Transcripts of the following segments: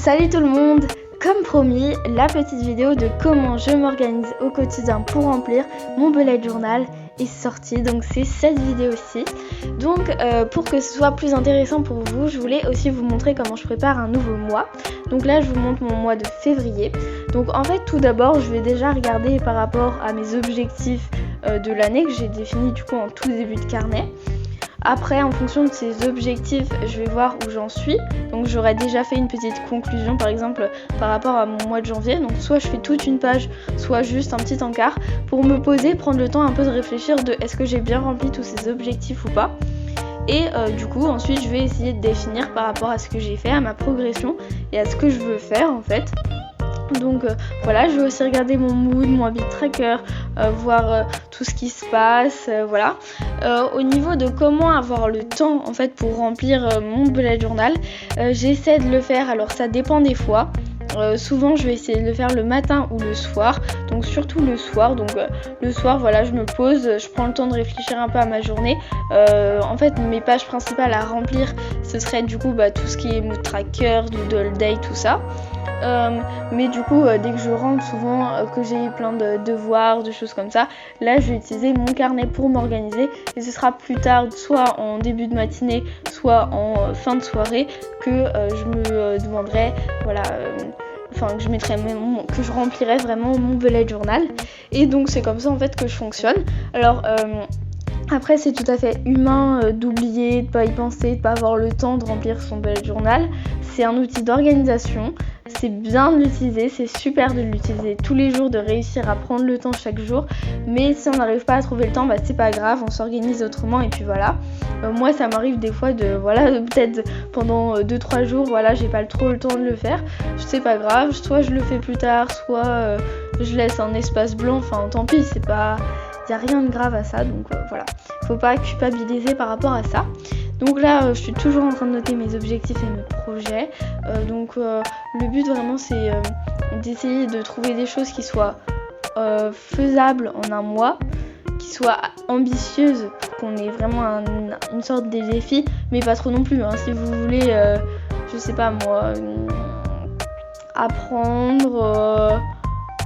Salut tout le monde! Comme promis, la petite vidéo de comment je m'organise au quotidien pour remplir mon bullet journal est sortie, donc c'est cette vidéo-ci. Donc pour que ce soit plus intéressant pour vous, je voulais aussi vous montrer comment je prépare un nouveau mois. Donc là je vous montre mon mois de février. Donc en fait tout d'abord je vais déjà regarder par rapport à mes objectifs de l'année que j'ai définis du coup en tout début de carnet. Après, en fonction de ces objectifs, je vais voir où j'en suis. Donc j'aurais déjà fait une petite conclusion, par exemple, par rapport à mon mois de janvier. Donc soit je fais toute une page, soit juste un petit encart, pour me poser, prendre le temps un peu de réfléchir de est-ce que j'ai bien rempli tous ces objectifs ou pas. Et du coup, ensuite, je vais essayer de définir par rapport à ce que j'ai fait, à ma progression et à ce que je veux faire en fait. Donc voilà, je vais aussi regarder mon mood, mon habit tracker, voir tout ce qui se passe, voilà. Au niveau de comment avoir le temps en fait pour remplir mon bullet journal, j'essaie de le faire, alors ça dépend des fois. Souvent je vais essayer de le faire le matin ou le soir, donc surtout le soir. Donc le soir voilà, je me pose, je prends le temps de réfléchir un peu à ma journée. En fait mes pages principales à remplir ce serait du coup tout ce qui est mood tracker, doodle day, tout ça. Mais du coup dès que je rentre souvent que j'ai plein de devoirs, de choses comme ça, là je vais utiliser mon carnet pour m'organiser et ce sera plus tard, soit en début de matinée, soit en fin de soirée que je me demanderai voilà que je mettrai que je remplirai vraiment mon bullet journal. Et donc c'est comme ça en fait que je fonctionne. Alors après c'est tout à fait humain d'oublier, de pas y penser, de pas avoir le temps de remplir son bullet journal. C'est un outil d'organisation, c'est bien de l'utiliser, c'est super de l'utiliser tous les jours, de réussir à prendre le temps chaque jour. Mais si on n'arrive pas à trouver le temps, c'est pas grave, on s'organise autrement et puis voilà. Moi ça m'arrive des fois de peut-être pendant 2-3 jours, j'ai pas trop le temps de le faire. C'est pas grave, soit je le fais plus tard, soit je laisse un espace blanc, tant pis, c'est pas... Il n'y a rien de grave à ça, donc voilà. Faut pas culpabiliser par rapport à ça. Donc là, je suis toujours en train de noter mes objectifs et mes projets. Donc le but vraiment, c'est d'essayer de trouver des choses qui soient faisables en un mois, qui soient ambitieuses pour qu'on ait vraiment une sorte de défi, mais pas trop non plus. Si vous voulez, je sais pas moi, apprendre...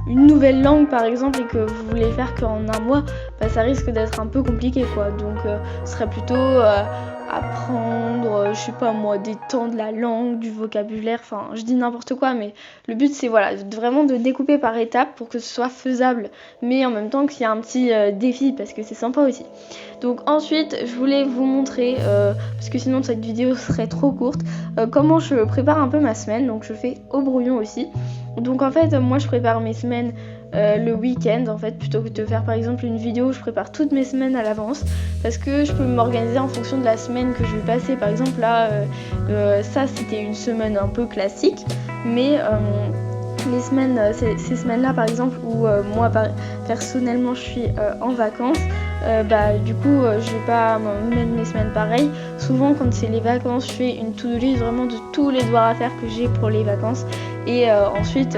une nouvelle langue par exemple et que vous voulez faire qu'en un mois, ça risque d'être un peu compliqué quoi. Donc ce serait plutôt apprendre, je sais pas moi, des temps de la langue, du vocabulaire, je dis n'importe quoi, mais le but c'est vraiment de découper par étapes pour que ce soit faisable, mais en même temps qu'il y a un petit défi parce que c'est sympa aussi. Donc ensuite je voulais vous montrer, parce que sinon cette vidéo serait trop courte, comment je prépare un peu ma semaine. Donc je fais au brouillon aussi. Donc en fait moi je prépare mes semaines le week-end en fait, plutôt que de faire par exemple une vidéo, je prépare toutes mes semaines à l'avance parce que je peux m'organiser en fonction de la semaine que je vais passer. Par exemple là ça c'était une semaine un peu classique, mais les semaines, ces semaines-là par exemple où moi personnellement je suis en vacances, du coup je vais pas mettre mes semaines pareilles. Souvent quand c'est les vacances, je fais une to-do list vraiment de tous les devoirs à faire que j'ai pour les vacances. Et ensuite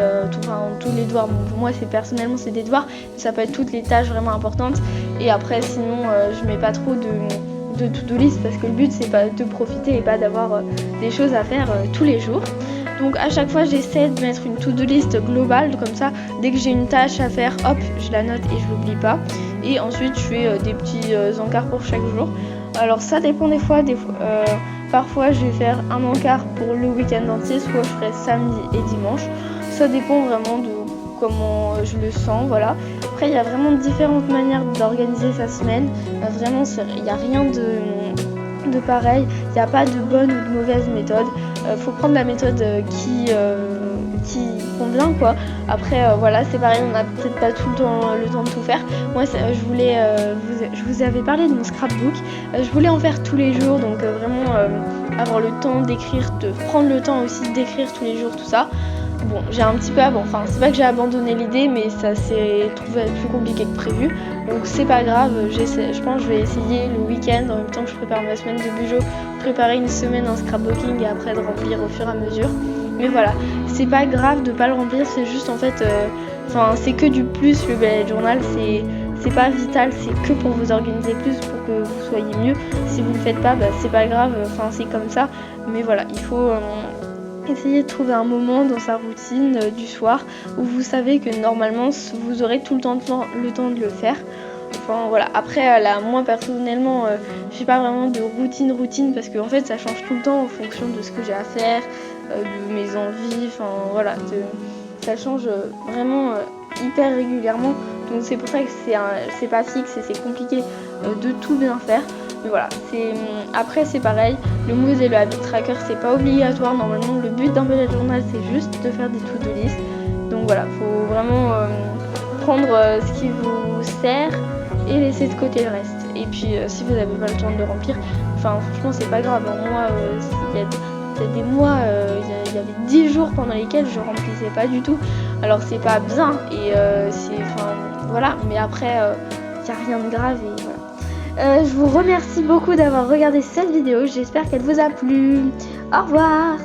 tous les devoirs, pour moi personnellement c'est des devoirs, ça peut être toutes les tâches vraiment importantes. Et après sinon je mets pas trop de to-do list parce que le but c'est pas de profiter et pas d'avoir des choses à faire tous les jours. Donc à chaque fois j'essaie de mettre une to-do list globale, comme ça dès que j'ai une tâche à faire, hop, je la note et je l'oublie pas. Et ensuite je fais des petits encarts pour chaque jour. Alors ça dépend des fois, parfois je vais faire un encart pour le week-end entier, soit je ferai samedi et dimanche. Ça dépend vraiment de comment je le sens, voilà. Après il y a vraiment différentes manières d'organiser sa semaine. Vraiment il n'y a rien de pareil, il n'y a pas de bonne ou de mauvaise méthode. Faut prendre la méthode qui convient quoi. Après c'est pareil, on n'a peut-être pas tout le temps de tout faire. Moi je vous avais parlé de mon scrapbook, je voulais en faire tous les jours, donc vraiment avoir le temps d'écrire, de prendre le temps aussi d'écrire tous les jours tout ça. Bon, j'ai un petit peu c'est pas que j'ai abandonné l'idée, mais ça s'est trouvé plus compliqué que prévu. Donc c'est pas grave, je pense que je vais essayer le week-end, en même temps que je prépare ma semaine de bujo, préparer une semaine en scrapbooking et après de remplir au fur et à mesure. Mais voilà, c'est pas grave de pas le remplir, c'est juste en fait, c'est que du plus le bullet journal, c'est pas vital, c'est que pour vous organiser plus, pour que vous soyez mieux. Si vous le faites pas, c'est pas grave, c'est comme ça. Mais voilà, il essayez de trouver un moment dans sa routine du soir où vous savez que normalement vous aurez tout le temps de le faire. Enfin voilà, après là moi personnellement j'ai pas vraiment de routine parce qu'en fait ça change tout le temps en fonction de ce que j'ai à faire, de mes envies, enfin voilà, ça change vraiment hyper régulièrement, donc c'est pour ça que c'est pas fixe et c'est compliqué de tout bien faire. Mais voilà, après c'est pareil, le mood et le habit tracker c'est pas obligatoire, normalement le but d'un bullet journal c'est juste de faire des to-do list, donc voilà, faut vraiment prendre ce qui vous sert et laisser de côté le reste. Et puis si vous n'avez pas le temps de le remplir, enfin franchement c'est pas grave, moi il y a des mois, il y avait 10 jours pendant lesquels je remplissais pas du tout, alors c'est pas bien et voilà, mais après il n'y a rien de grave et voilà. Je vous remercie beaucoup d'avoir regardé cette vidéo, j'espère qu'elle vous a plu. Au revoir.